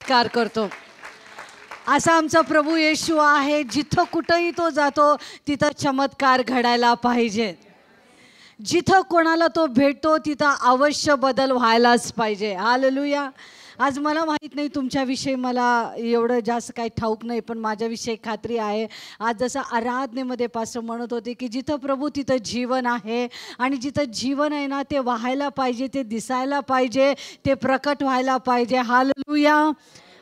चमत्कार करतो. असा आमचा प्रभू येशू आहे. जिथं कुठंही तो जातो तिथं चमत्कार घडायला पाहिजे. जिथं कोणाला तो भेटतो तिथं अवश्य बदल व्हायलाच पाहिजे. हालेलुया. आज मला माहीत नाही तुमच्याविषयी, मला एवढं जास्त काही ठाऊक नाही, पण माझ्याविषयी खात्री आहे. आज जसं आराधनेमध्ये पास्टर म्हणत होते की जिथं प्रभू तिथं जीवन आहे, आणि जिथं जीवन आहे ना ते वाहायला पाहिजे, ते दिसायला पाहिजे, ते प्रकट व्हायला पाहिजे. Hallelujah,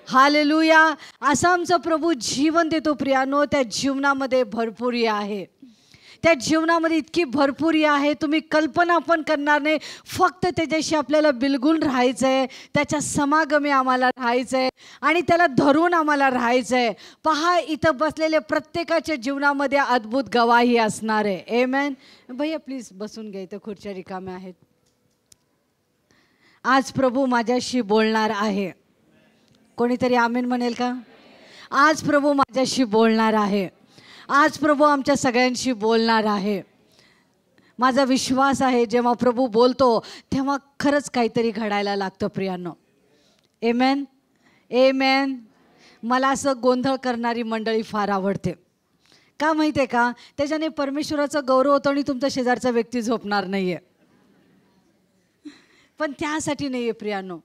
hallelujah. असं आमचं प्रभू जीवन देतो प्रियानो. त्या जीवनामध्ये भरपुरी आहे, त्या जीवनामध्ये इतकी भरपुरी आहे तुम्ही कल्पना पण करणार नाही. फक्त त्याच्याशी आपल्याला बिलगून राहायचं आहे, त्याच्या समागमी आम्हाला राहायचं आहे, आणि त्याला धरून आम्हाला राहायचं आहे. पहा, इथं बसलेले प्रत्येकाच्या जीवनामध्ये अद्भुत गवाही असणार आहे. आमेन. भैया प्लीज बसून घ्या, इथं खुर्च्या रिकाम्या आहेत. आज प्रभू माझ्याशी बोलणार आहे. कोणीतरी आमेन म्हणेल का? आज प्रभू माझ्याशी बोलणार आहे. आज प्रभू आमच्या सगळ्यांशी बोलणार आहे. माझा विश्वास आहे जेव्हा प्रभू बोलतो तेव्हा खरंच काहीतरी घडायला लागतं प्रियांनो. आमेन, आमेन. मला असं गोंधळ करणारी मंडळी फार आवडते. का माहिती आहे का? त्याच्याने परमेश्वराचा गौरव होतो आणि तुमचा शेजारचा व्यक्ती झोपणार नाही आहे. पण त्यासाठी नाही आहे प्रियांनो.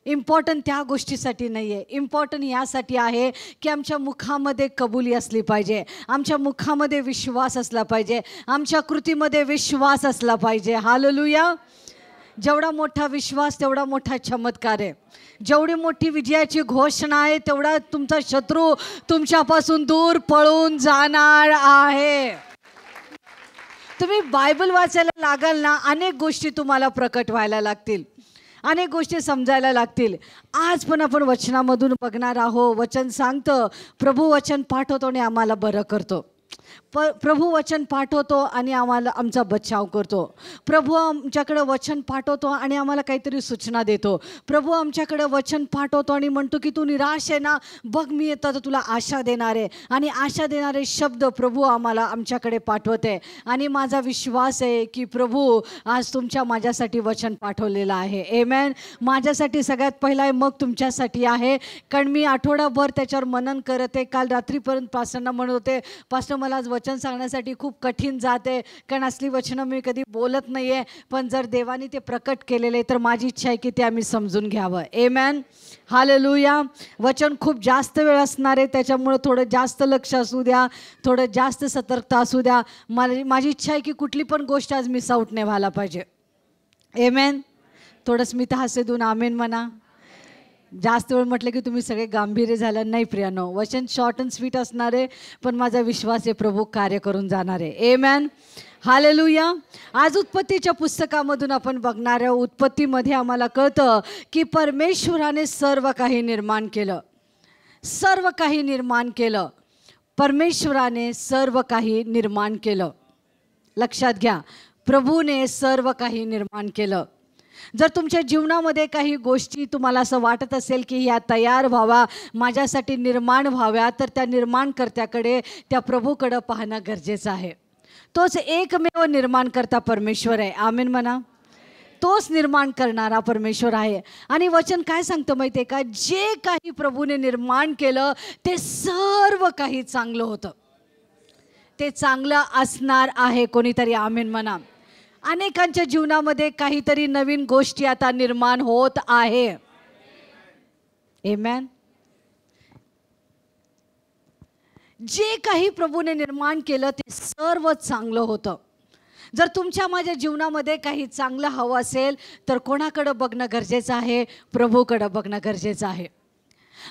इम्पॉर्टंट त्या गोष्टीसाठी नाही आहे. इम्पॉर्टंट यासाठी आहे की आमच्या मुखामध्ये कबुली असली पाहिजे, आमच्या मुखामध्ये विश्वास असला पाहिजे, आमच्या कृतीमध्ये विश्वास असला पाहिजे. हालेलुया. जेवढा मोठा विश्वास तेवढा मोठा चमत्कार आहे. जेवढी मोठी विजयाची घोषणा आहे तेवढा तुमचा शत्रू तुमच्यापासून दूर पळून जाणार आहे. तुम्ही बायबल वाचायला लागाल ना, अनेक गोष्टी तुम्हाला प्रकट व्हायला लागतील, अनेक गोष्टी समजायला लागतील. आज पण आपण वचनामधून बघणार आहोत. वचन सांगतं, प्रभू वचन पाठवतो आणि आम्हाला बरं करतो. प्रभू वचन पाठवतो आणि आम्हाला आमचा बचाव करतो. प्रभू आमच्याकडे वचन पाठवतो आणि आम्हाला काहीतरी सूचना देतो. प्रभू आमच्याकडे वचन पाठवतो आणि म्हणतो की तू निराश आहे ना, बघ मी येतो तर तुला आशा देणार आहे. आणि आशा देणारे शब्द प्रभू आम्हाला आमच्याकडे पाठवते. आणि माझा विश्वास आहे की प्रभू आज तुमच्या माझ्यासाठी वचन पाठवलेलं आहे. आमेन. माझ्यासाठी सगळ्यात पहिला आहे, मग तुमच्यासाठी आहे. कारण मी आठवडाभर त्याच्यावर मनन करत आहे. काल रात्रीपर्यंत पास्टरना म्हणत होते, पास्टर मला आज वचन सांगण्यासाठी खूप कठीण जाते, कारण असली वचनं मी कधी बोलत नाही आहे. पण जर देवाने ते प्रकट केलेले तर माझी इच्छा आहे की ते आम्ही समजून घ्यावं. आमेन. हालेलुया. वचन खूप जास्त वेळ असणार आहे, त्याच्यामुळे थोडं जास्त लक्ष असू द्या, थोडं जास्त सतर्कता असू द्या. माझी इच्छा आहे की कुठली पण गोष्ट आज मिस आउट नाही व्हायला पाहिजे. आमेन. थोडं स्मित हास्य देऊन आमेन म्हणा. जास्त वेळ म्हटलं की तुम्ही सगळे गांभीर्य झालं नाही प्रियानो. वचन शॉर्ट अँड स्वीट असणार आहे, पण माझा विश्वास आहे प्रभू कार्य करून जाणार आहे. आमेन. हालेलुया. आज उत्पत्तीच्या पुस्तकामधून आपण बघणार आहोत. उत्पत्तीमध्ये आम्हाला कळतं की परमेश्वराने सर्व काही निर्माण केलं. सर्व काही निर्माण केलं. परमेश्वराने सर्व काही निर्माण केलं. लक्षात घ्या, प्रभूने सर्व काही निर्माण केलं. जर तुमच्या जीवनामध्ये काही गोष्टी तुम्हाला असं वाटत असेल की ह्या तयार व्हावा, माझ्यासाठी निर्माण व्हाव्या, तर त्या निर्माणकर्त्याकडे, त्या प्रभूकडं पाहणं गरजेचं आहे. तोच एकमेव निर्माण करता परमेश्वर आहे. आमेन म्हणा. तोच निर्माण करणारा परमेश्वर आहे. आणि वचन काय सांगतं माहिती आहे का? जे काही प्रभूने निर्माण केलं ते सर्व काही चांगलं होतं, ते चांगलं असणार आहे. कोणीतरी आमेन म्हणा. अनेकांच्या जीवनामध्ये काहीतरी नवीन गोष्टी आता निर्माण होत आहे. आमेन. जे काही प्रभूने निर्माण केलं ते सर्व चांगलं होतं. जर तुमच्या माझ्या जीवनामध्ये काही चांगलं हवं असेल तर कोणाकडं बघणं गरजेचं आहे? प्रभूकडं बघणं गरजेचं आहे.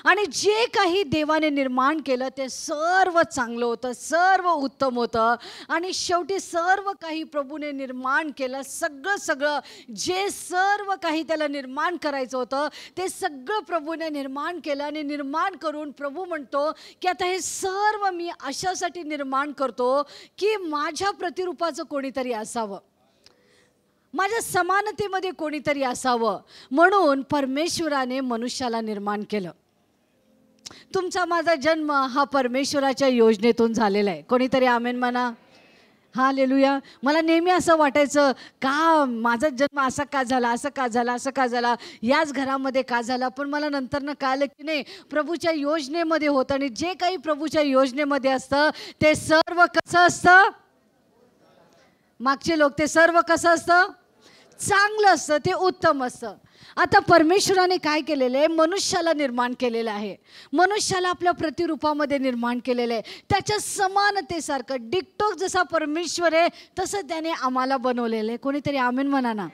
आणि जे काही देवाने निर्माण केलं ते सर्व चांगलं होतं, सर्व उत्तम होतं. आणि शेवटी सर्व काही प्रभूने निर्माण केलं. सगळं जे सर्व काही त्याला निर्माण करायचं होतं ते सगळं प्रभूने निर्माण केलं. आणि निर्माण करून प्रभू म्हणतो की आता हे सर्व मी अशासाठी निर्माण करतो की माझ्या प्रतिरूपाचं कोणीतरी असावं, माझ्या समानतेमध्ये कोणीतरी असावं. म्हणून परमेश्वराने मनुष्याला निर्माण केलं. तुमचा माझा जन्म हा परमेश्वराच्या योजनेतून झालेला आहे. कोणीतरी आमेन म्हणा. हालेलुया. मला नेहमी असं वाटायचं, का माझा जन्म असा का झाला, असं का झाला, असं का झाला, याच घरामध्ये का झाला. पण मला नंतरनं कळलं की नाही, प्रभूच्या योजनेमध्ये होतं. आणि जे काही प्रभूच्या योजनेमध्ये असतं ते सर्व कसं असतं, मागचे लोक, ते सर्व कसं असतं, चांगलं असतं, ते उत्तम असतं. आता परमेश्वराने काय केलेलं आहे, मनुष्याला निर्माण केलेलं आहे. मनुष्याला आपल्या प्रतिरूपामध्ये निर्माण केलेलं आहे. त्याच्या समानतेसारखं डिक्टो जसा परमेश्वर आहे तसं त्याने आम्हाला बनवलेलं आहे. कोणीतरी आमेन म्हणा ना.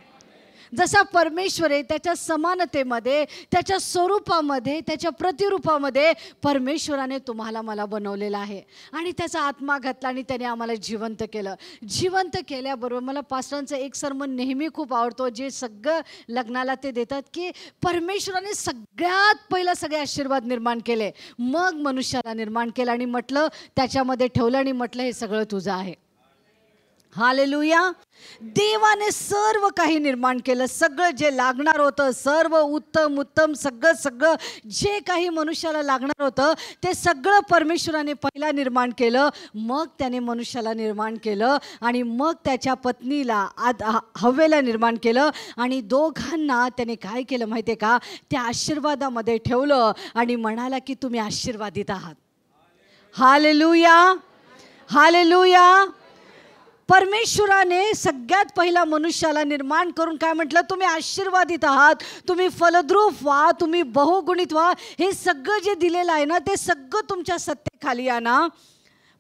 जसा परमेश्वर आहे त्याच्या समानतेमध्ये, त्याच्या स्वरूपामध्ये, त्याच्या प्रतिरूपामध्ये परमेश्वराने तुम्हाला मला बनवलेलं आहे. आणि त्याचा आत्मा घातला आणि त्याने आम्हाला जिवंत केलं. जिवंत केल्याबरोबर मला पास्टरांचं एक सर्मन नेहमी खूप आवडतो, जे सगळं लग्नाला ते देतात, की परमेश्वराने सगळ्यात पहिलं सगळे आशीर्वाद निर्माण केले, मग मनुष्याला निर्माण केलं आणि म्हटलं त्याच्यामध्ये ठेवलं आणि म्हटलं हे सगळं तुझं आहे. हालेलुया. देवाने सर्व काही निर्माण केलं, सगळं जे लागणार होतं, सर्व उत्तम उत्तम सगळं जे काही मनुष्याला लागणार होतं ते सगळं परमेश्वराने पहिला निर्माण केलं. मग त्याने मनुष्याला निर्माण केलं आणि मग त्याच्या पत्नीला हव्वेला निर्माण केलं. आणि दोघांना त्याने काय केलं माहिती आहे का, त्या आशीर्वादामध्ये ठेवलं आणि म्हणाला की तुम्ही आशीर्वादित आहात. हालेलुया. हालेलुया. परमेश्वराने सगळ्यात पहिला मनुष्याला निर्माण करून काय म्हटलं, तुम्ही आशीर्वादित आहात, तुम्ही फलद्रूप व्हा, तुम्ही बहुगुणित व्हा. हे सगळं जे दिलेलं आहे ना ते सगळं तुमच्या सत्तेखाली आहे ना.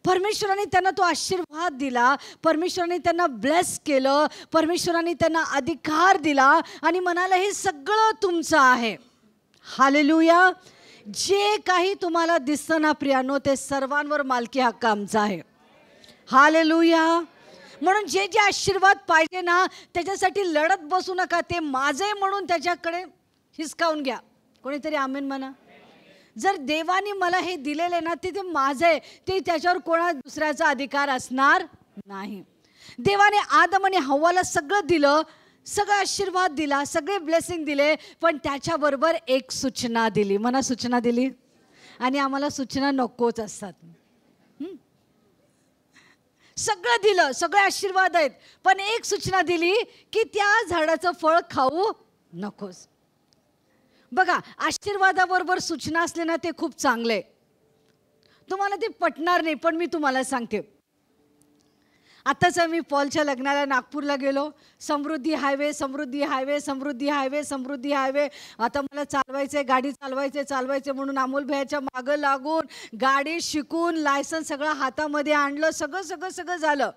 परमेश्वराने त्यांना तो आशीर्वाद दिला, परमेश्वराने त्यांना ब्लेस केलं, परमेश्वराने त्यांना अधिकार दिला आणि म्हणाला हे सगळं तुमचं आहे. हालेलुया. जे काही तुम्हाला दिसतं ना प्रियानो, ते सर्वांवर मालकी हक्क आमचा आहे. हालेलुया. म्हणून जे जे आशीर्वाद पाहिजे ना त्याच्यासाठी लढत बसू नका, ते माझे म्हणून त्याच्याकडे हिसकावून घ्या. कोणीतरी आमेन म्हणा. जर देवाने मला हे दिलेले ना ते माझं आहे, ते त्याच्यावर कोणा दुसऱ्याचा अधिकार असणार नाही. देवाने आदम आणि हव्वाला सगळं दिलं, सगळं आशीर्वाद दिला, सगळे ब्लेसिंग दिले, पण त्याच्याबरोबर एक सूचना दिली. म्हणा सूचना दिली. आणि आम्हाला सूचना नकोच असतात. सगळं दिलं, सगळे आशीर्वाद आहेत, पण एक सूचना दिली की त्या झाडाचं फळ खाऊ नकोस. बघा, आशीर्वादाबरोबर सूचना असले ना ते खूप चांगले. तुम्हाला ते पटणार नाही, पण मी तुम्हाला सांगते. आताच मी पॉलच्या लग्नाला नागपूरला गेलो. समृद्धी हायवे, समृद्धी हायवे, समृद्धी हायवे, समृद्धी हायवे. आता मला चालवायचे, गाडी चालवायचे म्हणून अमोल भैयाच्या मागं लागून गाडी शिकून लायसन्स सगळं हातामध्ये आणलं, सगळं झालं.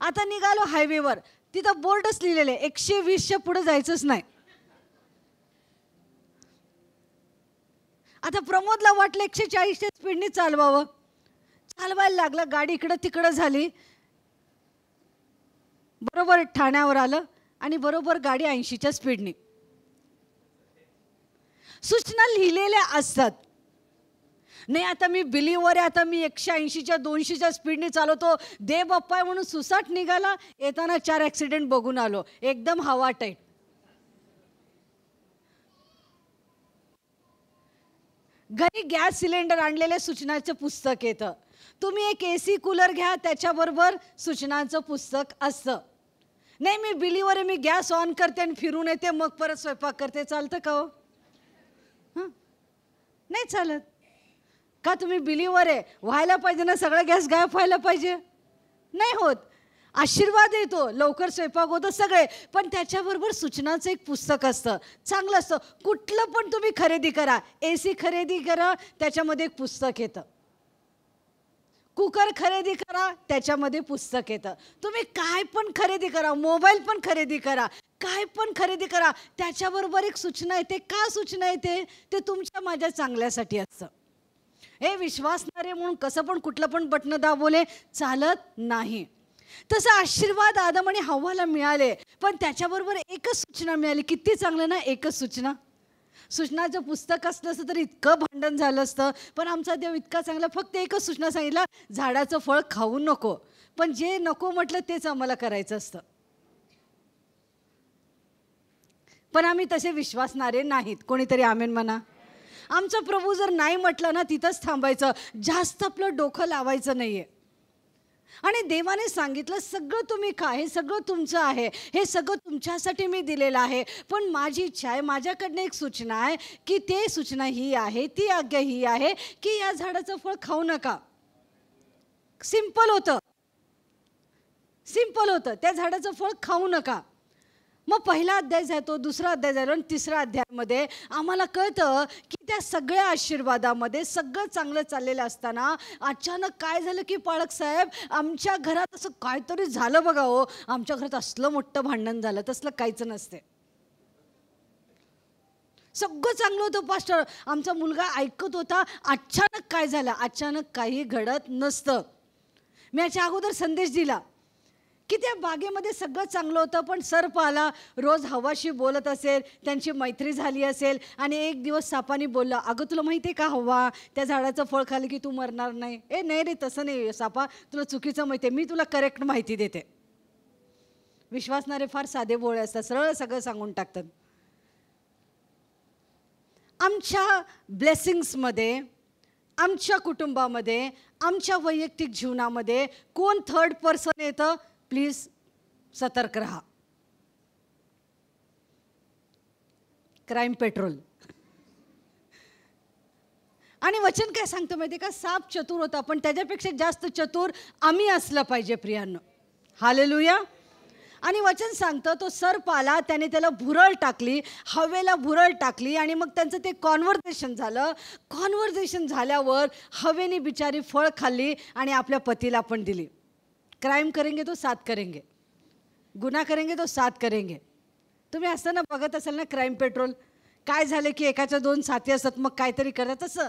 आता निघालो हायवेवर. तिथं बोर्डच लिहिलेले 120च्या पुढे जायचंच नाही. आता प्रमोदला वाटलं 140च्या स्पीडने चालवावं. चालवायला लागलं, गाडी इकडं तिकडं झाली. बरोबर ठाण्यावर आलं आणि बरोबर गाडी 80च्या स्पीडने. सूचना लिहिलेल्या असतात. नाही आता मी बिलीवर आहे, आता मी 180च्या 200च्या स्पीडने चालवतो, दे बाप्पा म्हणून सुसाट निघाला. येताना 4 ॲक्सिडेंट बघून आलो, एकदम हवा टाईट. घरी गॅस सिलेंडर आणलेले सूचनाचं पुस्तक येतं. तुम्ही एक AC कूलर घ्या, त्याच्याबरोबर सूचनांचं पुस्तक असतं. नाही मी बिलीवर आहे, मी गॅस ऑन करते आणि फिरून येते, मग परत स्वयंपाक करते, चालतं का हो? नाही चालत. का तुम्ही बिलीवर आहे, व्हायला पाहिजे ना, सगळा गॅस गायब व्हायला पाहिजे? नाही होत. आशीर्वाद येतो, लवकर स्वयंपाक होतो सगळे, पण त्याच्याबरोबर सूचनाचं एक पुस्तक असतं, चांगलं असतं. कुठलं पण तुम्ही खरेदी करा, AC खरेदी करा, त्याच्यामध्ये एक पुस्तक येतं. कुकर खरेदी करा, त्याच्यामध्ये पुस्तक येतं. तुम्ही काय पण खरेदी करा, मोबाईल पण खरेदी करा, काय पण खरेदी करा, त्याच्याबरोबर एक सूचना येते. का सूचना येते? ते तुमच्या माझ्या चांगल्यासाठी असतं. हे विश्वासणारे म्हणून कसं पण कुठलं पण बटणं दाबवले चालत नाही. तसं आशीर्वाद आदम आणि हव्वाला मिळाले, पण त्याच्याबरोबर एकच सूचना मिळाली. किती चांगलं ना, एकच सूचना. सूचनाचं पुस्तक असलं असतं तर इतकं भांडण झालं असतं, पण आमचा देव इतका चांगला, फक्त एकच सूचना सांगितलं, झाडाचं फळ खाऊ नको. पण जे नको म्हटलं तेच आम्हाला करायचं असतं. पण आम्ही तसे विश्वासणारे नाहीत. कोणीतरी आमेन म्हणा. आमचा प्रभू जर नाही म्हटलं ना तिथंच थांबायचं, जास्त आपलं डोकं लावायचं नाहीये. आणि देवाने सांगितलं सगळं तुम्ही खा, हे सगळं तुमचं आहे, हे सगळं तुमच्यासाठी मी दिलेलं आहे. पण माझी इच्छा आहे, माझ्याकडनं एक सूचना आहे की ते सूचना ही आहे, ती आज्ञा ही आहे की या झाडाचं फळ खाऊ नका. सिंपल होतं, सिंपल होतं. त्या झाडाचं फळ खाऊ नका. मग पहिला अध्याय जातो, दुसरा अध्याय जातो आणि तिसऱ्या अध्यायामध्ये आम्हाला कळतं की त्या सगळ्या आशीर्वादामध्ये सगळं चांगलं चाललेलं असताना अचानक काय झालं की पाळक साहेब, आमच्या घरात असं काहीतरी झालं बघा. हो, आमच्या घरात असलं मोठं भांडण झालं, तसलं काहीच नसते. सगळं चांगलं होतं पास्टर, आमचा मुलगा ऐकत होता, अचानक काय झालं? अचानक काही घडत नसतं. मी याच्या अगोदर संदेश दिला की त्या बागेमध्ये सगळं चांगलं होतं, पण सर्प आला, रोज हवाशी बोलत असेल, त्यांची मैत्री झाली असेल आणि एक दिवस सापाने बोलला, अगं तुला माहिती आहे का हवा, त्या झाडाचं फळ खाल्लं की तू मरणार नाही. ए नाही रे, तसं नाही सापा, तुला चुकीचं माहिती आहे, मी तुला करेक्ट माहिती देते. विश्वासणारे फार साधे भोळे असतात, सरळ सगळं सांगून टाकतात. आमच्या ब्लेसिंग्समध्ये, आमच्या कुटुंबामध्ये, आमच्या वैयक्तिक जीवनामध्ये कोण थर्ड पर्सन येतं? प्लीज सतर्क रहा. Crime petrol. आणि वचन काय सांगतं माहिती का? साप चतुर होता, पण त्याच्यापेक्षा जास्त चतुर आम्ही असलं पाहिजे प्रियांनो. हालेलुया. आणि वचन सांगतं तो सर्प आला, त्याने त्याला भुरळ टाकली, हवेला भुरळ टाकली आणि मग त्यांचं ते कॉन्व्हर्सेशन झालं. कॉन्व्हर्सेशन झाल्यावर हवेने बिचारी फळ खाल्ली आणि आपल्या पतीला पण दिली. क्राइम करेंगे तो साथ करेंगे, गुन्हा करेंगे तो साथ करेंगे. तुम्ही असताना बघत असाल ना क्राईम पेट्रोल, काय झालं की एकाच्या दोन साथी असतात, मग काहीतरी करत. तसं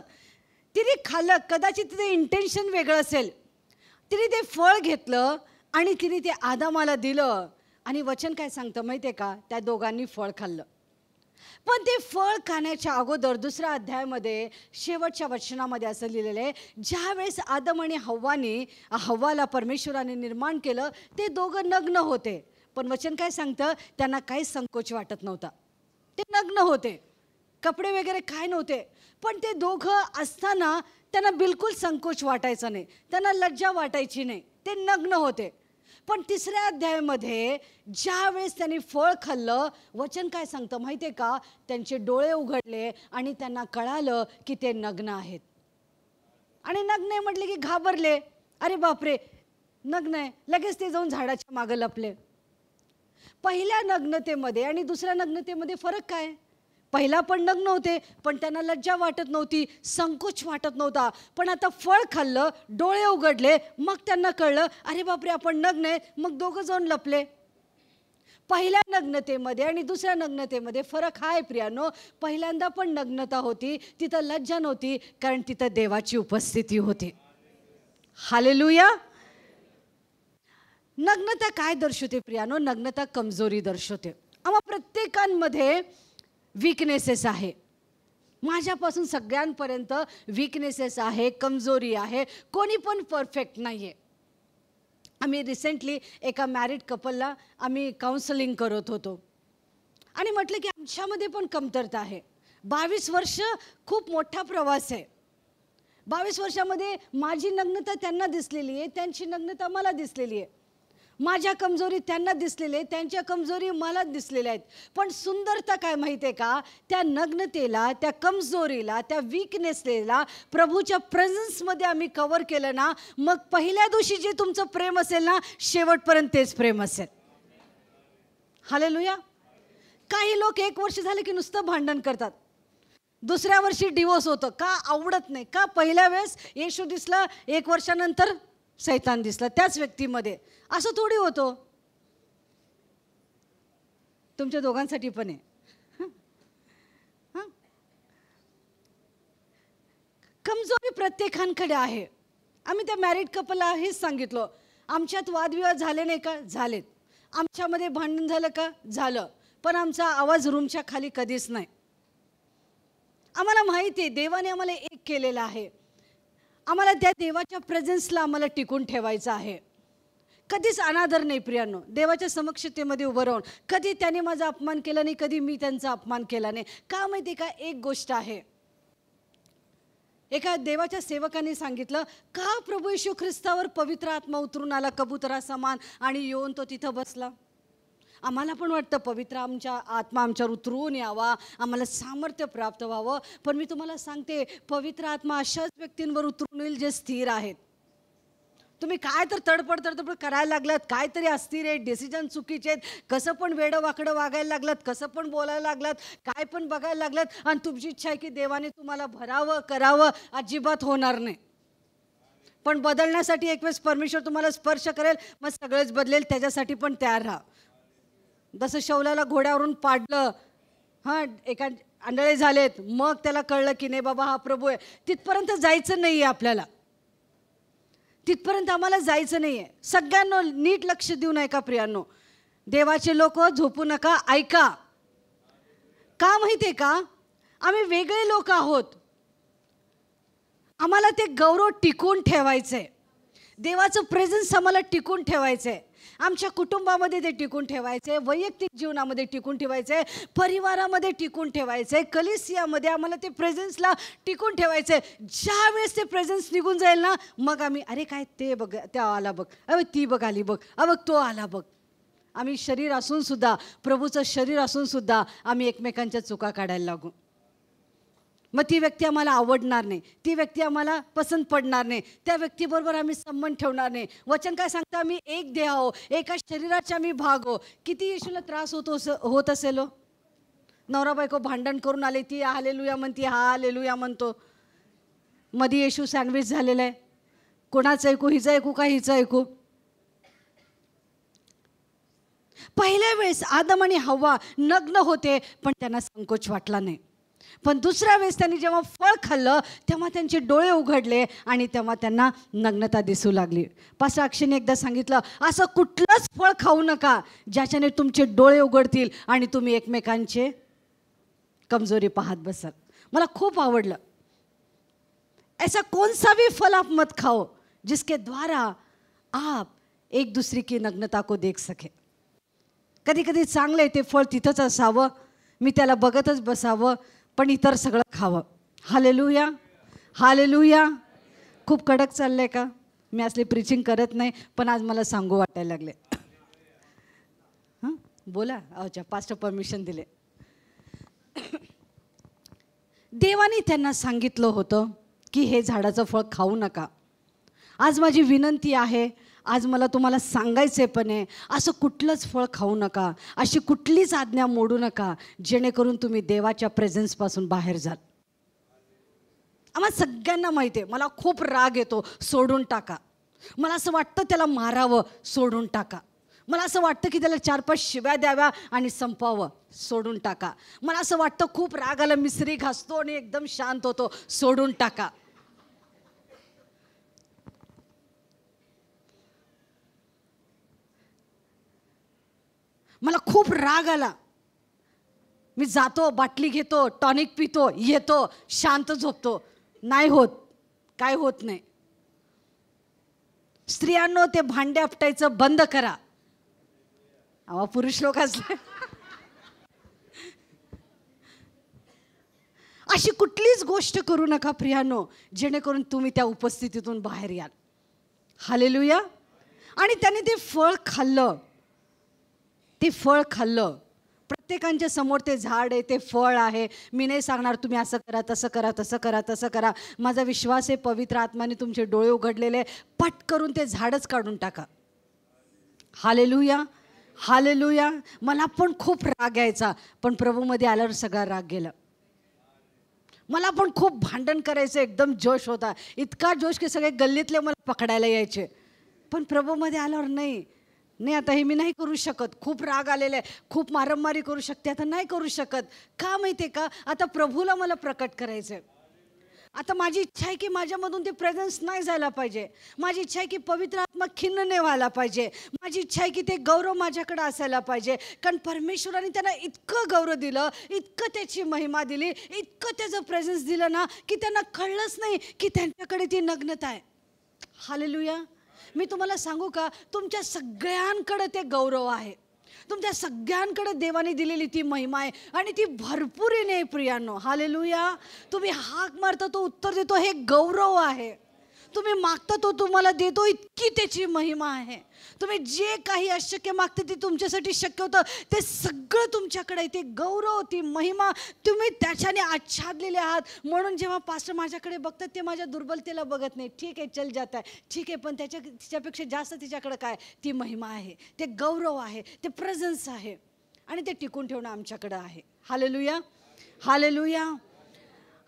तिने खाल्लं, कदाचित तिथे इंटेन्शन वेगळं असेल, तिने ते फळ घेतलं आणि तिने ते आदामाला दिलं. आणि वचन काय सांगतं माहिती आहे का? त्या दोघांनी फळ खाल्लं. पण ते फळ खाण्याच्या अगोदर दुसऱ्या अध्यायामध्ये शेवटच्या वचनामध्ये असं लिहिलेलं आहे, ज्यावेळेस आदम आणि हव्वाला परमेश्वराने निर्माण केलं, ते दोघं नग्न होते. पण वचन काय सांगतं? त्यांना काहीच संकोच वाटत नव्हता. ते नग्न होते, कपडे वगैरे काय नव्हते, पण ते दोघं असताना त्यांना बिलकुल संकोच वाटायचा नाही, त्यांना लज्जा वाटायची नाही, ते नग्न होते. पण तिसऱ्या अध्यायामध्ये ज्या वेळेस त्यांनी फळ खाल्लं, वचन काय सांगतं माहिती आहे का? त्यांचे डोळे उघडले आणि त्यांना कळालं की ते नग्न आहेत. आणि नग्न आहे म्हटले की घाबरले, अरे बापरे नग्न आहे, लगेच ते जाऊन झाडाच्या मागं लपले. पहिल्या नग्नतेमध्ये आणि दुसऱ्या नग्नतेमध्ये फरक काय? पहिला पण नग्न होते, पण त्यांना लज्जा वाटत नव्हती, संकोच वाटत नव्हता. पण आता फळ खाल्लं, डोळे उघडले, मग त्यांना कळलं, अरे बापरे आपण नग्न आहे. मग दोघं जाऊन लपले. पहिल्या नग्नतेमध्ये आणि दुसऱ्या नग्नतेमध्ये फरक हा आहे प्रियानो, पहिल्यांदा पण नग्नता होती, तिथं लज्जा नव्हती, कारण तिथं देवाची उपस्थिती होती. हालेलुया. नग्नता काय दर्शवते प्रियानो? नग्नता कमजोरी दर्शवते. आम्हा प्रत्येकांमध्ये वीकनेसेस आहे, माझ्यापासून सगळ्यांपर्यंत वीकनेसेस आहे, कमजोरी आहे, कोणी पण परफेक्ट नाही आहे. आम्ही रिसेंटली एका मॅरिड कपलला आम्ही काउन्सलिंग करत होतो आणि म्हटलं की आमच्यामध्ये पण कमतरता आहे. 22 वर्ष खूप मोठा प्रवास आहे. 22 वर्षामध्ये माझी नग्नता त्यांना दिसलेली आहे, त्यांची नग्नता मला दिसलेली आहे, माझ्या कमजोरी त्यांना दिसलेले, त्यांच्या कमजोरी मला दिसलेल्या आहेत. पण सुंदरता काय माहिती आहे का? त्या नग्नतेला, त्या कमजोरीला, त्या वीकनेसला प्रभूच्या प्रेझेन्समध्ये आम्ही कव्हर केलं ना, मग पहिल्या दिवशी जे तुमचं प्रेम असेल ना, शेवटपर्यंत तेच प्रेम असेल. हालेलुया. काही लोक 1 वर्ष झाले की नुसतं भांडण करतात, दुसऱ्या वर्षी डिवोर्स होतं. का? आवडत नाही. का? पहिल्या वेळेस येशू दिसला, 1 वर्षानंतर सैतान दिसला त्याच व्यक्तीमध्ये. असं थोडी होतं. तुमच्या दोघांसाठी पण आहे. कमजोरी प्रत्येकांकडे आहे. आम्ही त्या मॅरिड कपलला हेच सांगितलं, आमच्यात वादविवाद झाले नाही का? झालेत. आमच्यामध्ये भांडण झालं का? झालं. पण आमचा आवाज रूमच्या खाली कधीच नाही. आम्हाला माहिती आहे देवाने आम्हाला एक केलेलं आहे. आम्हाला त्या देवाच्या प्रेझेन्सला आम्हाला टिकून ठेवायचं आहे. कधीच अनादर नाही प्रियांनो. देवाच्या समक्षतेमध्ये उभं राहून कधी त्याने माझा अपमान केला नाही, कधी मी त्यांचा अपमान केला नाही. का माहिती का? एक गोष्ट आहे, एका देवाच्या सेवकाने सांगितलं, का प्रभू येशू ख्रिस्तावर पवित्र आत्मा उतरून आला कबुतरा समान आणि येऊन तो तिथं बसला. आम्हाला पण वाटतं पवित्र आत्मा आमच्यावर उतरून यावा, आम्हाला सामर्थ्य प्राप्त व्हावं. पण मी तुम्हाला सांगते, पवित्र आत्मा अशाच व्यक्तींवर उतरून येईल जे स्थिर आहेत. तुम्ही काय तर तडपड करायला लागलात, काहीतरी अस्थिर आहेत, डिसिजन चुकीचे आहेत, कसं पण वेडं वाकडं वागायला लागलात, कसं पण बोलायला लागलात, काय पण बघायला लागलात, आणि तुमची इच्छा आहे की देवाने तुम्हाला भरावं करावं, अजिबात होणार नाही. पण बदलण्यासाठी एक वेळेस परमेश्वर तुम्हाला स्पर्श करेल, मग सगळंच बदलेल. त्याच्यासाठी पण तयार राहा. जसं शौलाला घोड्यावरून पाडलं, एका आंधळे झालेत, मग त्याला कळलं की नाही बाबा हा प्रभू आहे. तिथपर्यंत जायचं नाही आहे आपल्याला, तिथपर्यंत आम्हाला जायचं नाही आहे. सगळ्यांना नीट लक्ष देऊन ऐका प्रियांनो, देवाचे लोक झोपू नका, ऐका. का माहिती आहे का? आम्ही वेगळे लोक आहोत. आम्हाला ते गौरव टिकून ठेवायचं आहे. देवाचं प्रेझेन्स आम्हाला टिकून ठेवायचं आहे. आमच्या कुटुंबामध्ये ते टिकून ठेवायचं आहे, वैयक्तिक जीवनामध्ये टिकून ठेवायचं आहे, परिवारामध्ये टिकून ठेवायचं आहे, कलिसियामध्ये आम्हाला ते प्रेझेन्सला टिकून ठेवायचं आहे. ज्या वेळेस ते प्रेझेन्स निघून जाईल ना, मग आम्ही अरे काय ते बघ, त्या आला बघ, अबे ती बघ आली बघ, अबघ तो आला बघ. आम्ही शरीर असूनसुद्धा, प्रभूचं शरीर असूनसुद्धा आम्ही एकमेकांच्या चुका काढायला लागू. मग ती व्यक्ती आम्हाला आवडणार नाही, ती व्यक्ती आम्हाला पसंत पडणार नाही, त्या व्यक्तीबरोबर आम्ही संबंध ठेवणार नाही. वचन काय सांगतं? आम्ही एक देह हो, एका शरीराचे आम्ही भाग हो. किती येशूला त्रास होत असेल हो. नवरा बायको भांडण करून आले, ती हालेलुया म्हणते, हा हालेलुया म्हणतो. मध्ये येशू सँडविच झालेला आहे. कोणाचं ऐकू? हिचं ऐकू का हिचं ऐकू? पहिल्या वेळेस आदम आणि हव्वा नग्न होते, पण त्यांना संकोच वाटला नाही. पण दुसऱ्या वेळेस त्यांनी जेव्हा फळ खाल्लं, तेव्हा त्यांचे डोळे उघडले आणि तेव्हा त्यांना नग्नता दिसू लागली. पास्टर अक्षयने एकदा सांगितलं, असं कुठलंच फळ खाऊ नका ज्याच्याने तुमचे डोळे उघडतील आणि तुम्ही एकमेकांचे कमजोरी पाहत बसाल. मला खूप आवडलं. ऐसा कौन सा भी फल आप मत खाओ जिसके द्वारा आप एक दूसरे की नग्नता को देख सके. कधी कधी चांगलं आहे ते फळ तिथंच असावं, मी त्याला बघतच बसावं, पण इतर सगळं खावं. Hallelujah, hallelujah. खूप कडक चाललंय का? मी असले प्रीचिंग करत नाही, पण आज मला सांगू वाटायला लागले. बोला. अच्छा, पास्टर परमिशन दिले. देवाने त्यांना सांगितलं होतं की हे झाडाचं फळ खाऊ नका. आज माझी विनंती आहे, आज मला तुम्हाला सांगायचे पण आहे, असं कुठलंच फळ खाऊ नका, अशी कुठलीच आज्ञा मोडू नका जेणेकरून तुम्ही देवाच्या प्रेझेन्सपासून बाहेर जाल. आम्हाला सगळ्यांना माहिती आहे, मला खूप राग येतो, सोडून टाका. मला असं वाटतं त्याला मारावं, सोडून टाका. मला असं वाटतं की त्याला 4-5 शिव्या द्याव्या आणि संपावं, सोडून टाका. मला असं वाटतं खूप राग आला, मिसरी घासतो आणि एकदम शांत होतो, सोडून टाका. मला खूप राग आला, मी जातो, बाटली घेतो, टॉनिक पितो, येतो, शांत झोपतो. नाही होत, काय होत नाही. स्त्रियांनो, ते भांडे आपटायचं बंद करा. आवा पुरुष लोक असले. अशी कुठलीच गोष्ट करू नका प्रियानो, जेणेकरून तुम्ही त्या उपस्थितीतून बाहेर याल. हालेलुया. आणि त्याने ते फळ खाल्लं, ते फळ खाल्लं. प्रत्येकांच्या समोर ते झाड आहे, ते फळ आहे. मी नाही सांगणार तुम्ही असं करा, तसं करा, तसं करा, तसं करा. माझा विश्वास आहे पवित्र आत्म्याने तुमचे डोळे उघडलेले, पट करून ते झाडच काढून टाका. Hallelujah, hallelujah. मला पण खूप राग यायचा, पण प्रभूमध्ये आल्यावर सगळा राग गेला. मला पण खूप भांडण करायचं, एकदम जोश होता, इतका जोश की सगळे गल्लीतले मला पकडायला यायचे. पण प्रभूमध्ये आल्यावर नाही, आता हे मी नाही करू शकत. खूप राग आलेला आहे, खूप मारामारी करू शकते, आता नाही करू शकत. का माहिती आहे का? आता प्रभूला मला प्रकट करायचं आहे. आता माझी इच्छा आहे की माझ्यामधून ते प्रेझेन्स नाही जायला पाहिजे. माझी इच्छा आहे की पवित्र आत्मा खिन्न नाही व्हायला पाहिजे. माझी इच्छा आहे की ते गौरव माझ्याकडे असायला पाहिजे. कारण परमेश्वराने त्यांना इतकं गौरव दिलं, इतकं त्याची महिमा दिली, इतकं त्याचं प्रेझेन्स दिलं ना, की त्यांना कळलंच नाही की त्यांच्याकडे ती नग्नता आहे. हालेलुया. मी तुम्हाला सांगू का, तुमच्या सगळ्यांकडे ते गौरव आहे. तुमच्या सगळ्यांकडे देवाने दिलेली ती महिमा आहे आणि ती भरपुरीने आहे प्रियांनो. हालेलुया. तुम्ही हाक मारता तो उत्तर देतो, हे गौरव आहे. तुम्ही मागता तो तुम्हाला देतो, इतकी त्याची महिमा आहे. तुम्ही जे काही अशक्य मागते ते तुमच्यासाठी शक्य होतं, ते सगळं तुमच्याकडे आहे. ते गौरव, ती महिमा, तुम्ही त्याच्याने आच्छादलेले आहात. म्हणून जेव्हा पास्टर माझ्याकडे बघतात ते माझ्या दुर्बलतेला बघत नाही. ठीक आहे, चल जात आहे, ठीक आहे, पण तिच्यापेक्षा जास्त तिच्याकडे काय, ती महिमा आहे, ते गौरव आहे, ते प्रेझन्स आहे आणि ते टिकून ठेवणं आमच्याकडं आहे. Hallelujah, hallelujah.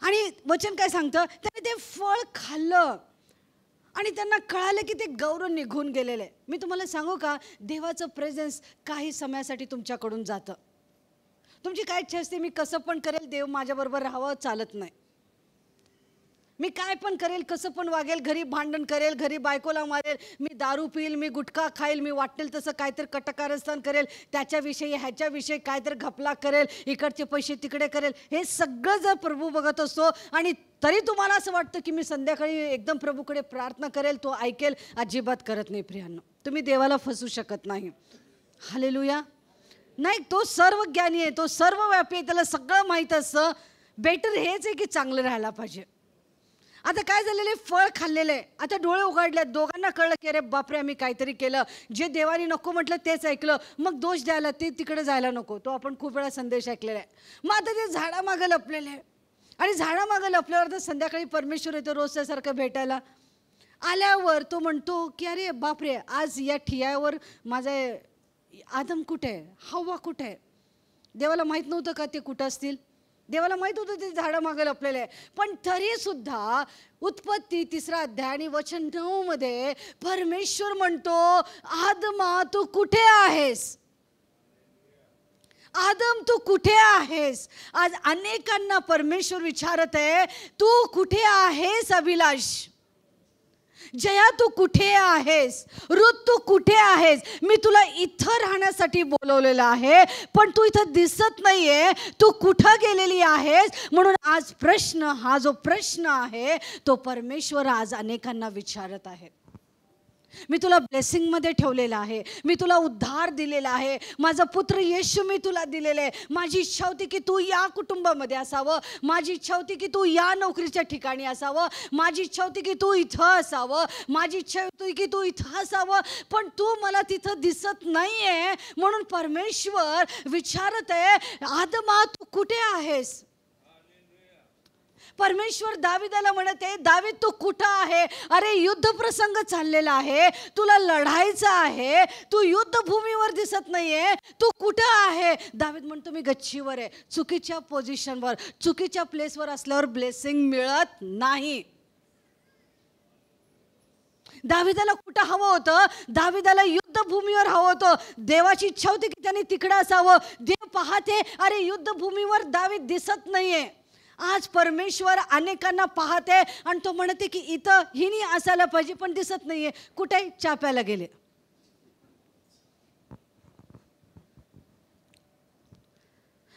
आणि वचन काय सांगतं, त्याने ते फळ खाल्लं आणि त्यांना कळालं की ते गौरव निघून गेलेलं आहे. मी तुम्हाला सांगू का, देवाचं प्रेझेन्स काही समयासाठी तुमच्याकडून जातं. तुमची काय इच्छा असते, मी कसं पण करेल, देव माझ्याबरोबर राहावं, चालत नाही. मी काय पण करेल, कसं पण वागेल, घरी भांडण करेल, घरी बायकोला मारेल, मी दारू पिईल, मी गुटखा खाईल, मी वाटेल तसं काहीतरी कटकारस्थान करेल, त्याच्याविषयी ह्याच्याविषयी काहीतरी घपला करेल, इकडचे पैसे तिकडे करेल. हे सगळं जर प्रभू बघत असतो आणि तरी तुम्हाला असं वाटतं की मी संध्याकाळी एकदम प्रभूकडे प्रार्थना करेल, तो ऐकेल, अजिबात करत नाही प्रियांनो. तुम्ही देवाला फसू शकत नाही. हालेलुया. नाही, तो सर्व ज्ञानी आहे, तो सर्व व्यापी आहे, त्याला सगळं माहीत असतं. बेटर हेच आहे की चांगलं राहायला पाहिजे. आता काय झालेलं आहे, फळ खाल्लेलं आहे, आता डोळे उघडले, दोघांना कळलं की अरे बापरे आम्ही काहीतरी केलं, जे देवाने नको म्हटलं तेच ऐकलं, मग दोष द्यायला, ते तिकडे जायला नको. तो आपण खूप वेळा संदेश ऐकलेला आहे. मग आता ते झाडामागं लपलेलं आहे आणि झाडामागं लपल्यावर तर संध्याकाळी परमेश्वर येतो रोज त्यासारखं भेटायला. आल्यावर तो म्हणतो की अरे बापरे, आज या ठियावर माझा आदम कुठे आहे, हव्वा कुठे आहे. देवाला माहीत नव्हतं का ते कुठं असतील, देवाला माहीत होतं ते झाडं मागं लपलेलं आहे. पण तरीसुद्धा उत्पत्ती 3 अध्याय आणि वचन 9 मध्ये परमेश्वर म्हणतो, आदमा तू कुठे आहेस, आदम तू कुठे आहेस. आज अनेकांना परमेश्वर विचारत आहे, तू कुठे आहेस अभिलाष, जया तू कुठे आहेस, रुत तू कुठे आहेस. मी तुला इथं राहण्यासाठी बोलवलेलं आहे, पण तू इथं दिसत नाहीये, तू कुठं गेलेली आहेस. म्हणून आज प्रश्न, हा जो प्रश्न आहे तो परमेश्वर आज अनेकांना विचारत आहे. मी तुला ब्लेसिंगमध्ये ठेवलेलं आहे, मी तुला उद्धार दिलेला आहे, माझा पुत्र येशू मी तुला दिलेला आहे. माझी इच्छा होती की तू या कुटुंबामध्ये असावं, माझी इच्छा होती की तू या नोकरीच्या ठिकाणी असावं, माझी इच्छा होती की तू इथं असावं, माझी इच्छा होती की तू इथं असावं, पण तू मला तिथं दिसत नाहीये. म्हणून परमेश्वर विचारत आहे, आदमा तू कुठे आहेस. परमेश्वर दाविदाला म्हणत आहे, दावीद तू कुठं आहे. अरे युद्ध प्रसंग चाललेला आहे, तुला लढायचं आहे, तू युद्धभूमीवर दिसत नाहीये, तू कुठं आहे. दावीद म्हणतो मी गच्चीवर आहे. चुकीच्या पोझिशनवर, चुकीच्या प्लेसवर असल्यावर ब्लेसिंग मिळत नाही. दाविदाला कुठं हवं होतं, दाविदाला युद्धभूमीवर हवं होतं. देवाची इच्छा होती की त्याने तिकडं असावं. देव पाहते, अरे युद्धभूमीवर दावीद दिसत नाहीये. आज परमेश्वर अनेकांना पाहते आणि तो म्हणते की इथं हिनी असायला पाहिजे पण दिसत नाहीये. कुठे चहा प्यायला गेले.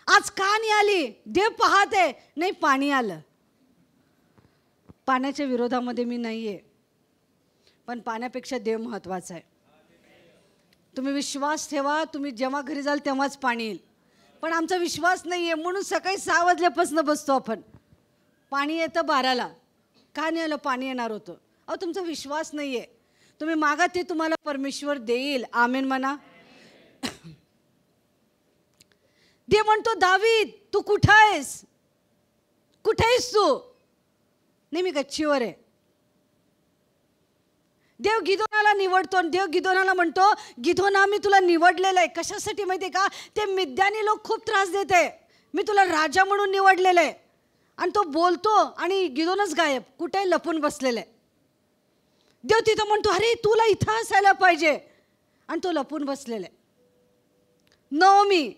आज का नाही आली, देव पाहते, नाही पाणी आलं. पाण्याच्या विरोधामध्ये मी नाहीये, पण पाण्यापेक्षा देव महत्वाचा आहे. तुम्ही विश्वास ठेवा, तुम्ही जेव्हा घरी जाल तेव्हाच पाणी येईल. पण आमचा विश्वास नाही आहे म्हणून सकाळी 6 वाजल्यापासून बसतो आपण. पाणी येतं 12ला, का नाही आलं, पाणी येणार होतं. अहो तुमचा विश्वास नाही आहे. तुम्ही मागा ते तुम्हाला परमेश्वर देईल. आमेन म्हणा. देव म्हणतो, दावीद तू कुठं आहेस, कुठे आहेस तू. नाही मी गच्चीवर आहे. देव गिदोनाला निवडतो. देव गिदोनाला म्हणतो, गिदोना मी तुला निवडलेलं आहे. कशासाठी माहिती आहे का, ते मिद्यानी लोक खूप त्रास देते, मी तुला राजा म्हणून निवडलेलं आहे. आणि तो बोलतो आणि गिदोनच गायब, कुठे लपून बसलेलं आहे. देव तिथं म्हणतो, अरे तुला इथं असायला पाहिजे, आणि तो लपून बसलेला आहे. नवमी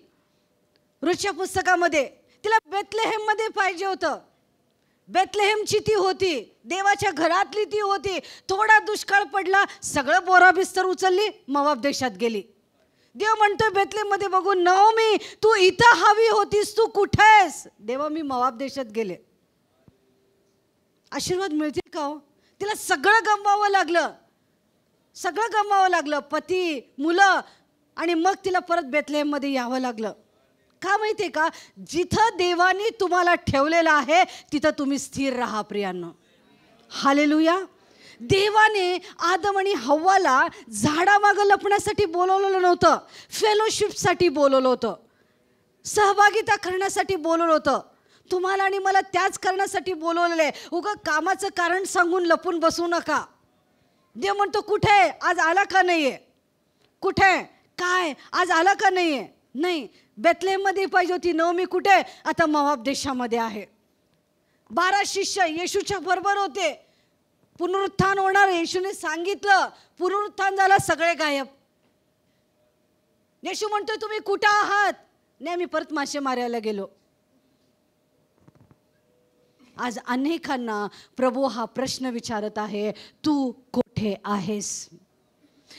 रुतच्या पुस्तकामध्ये तिला बेथलेहेममध्ये पाहिजे होतं. बेथलेहेमची ती होती, देवाच्या घरातली ती होती. थोडा दुष्काळ पडला, सगळं बोरा बिस्तर उचलली, मोआब देशात गेली. देव म्हणतोय बेथलेहेममध्ये बघून, नवमी तू इथं हवी होतीस, तू कुठे आहेस. देवा मी मोआब देशात गेले. आशीर्वाद मिळतील का हो. तिला सगळं गमवावं लागलं, सगळं गमवावं लागलं. पती, मुलं, आणि मग तिला परत बेथलेहममध्ये यावं लागलं. का माहिती आहे का? जिथं देवाने तुम्हाला ठेवलेलं आहे तिथं तुम्ही स्थिर राहा प्रियांनो. हालेलुया. देवाने आदम आणि हव्वाला झाडामागं लपण्यासाठी बोलवलेलं नव्हतं, फेलोशिपसाठी बोलवलं होतं, सहभागिता करण्यासाठी बोलवलं होतं. तुम्हाला आणि मला त्याच करण्यासाठी बोलवलेलं आहे. उगा कामाचं कारण सांगून लपून बसू नका. देव म्हणतो कुठे आज आला का नाहीये, कुठे काय आज आला का नाहीये. नाही, बेथलेहममध्ये पाहिजे होती नवमी, कुठे आता मोआब देशामध्ये आहे. 12 शिष्य येशूच्या बरोबर होते. पुनरुत्थान होणार येशूने सांगितलं, पुनरुत्थान झालं, सगळे गायब. येशू म्हणतोय तुम्ही कुठं आहात? नाही, मी परत मासे मारायला गेलो. आज अनेकांना प्रभू हा प्रश्न विचारत आहे, तू कुठे आहेस?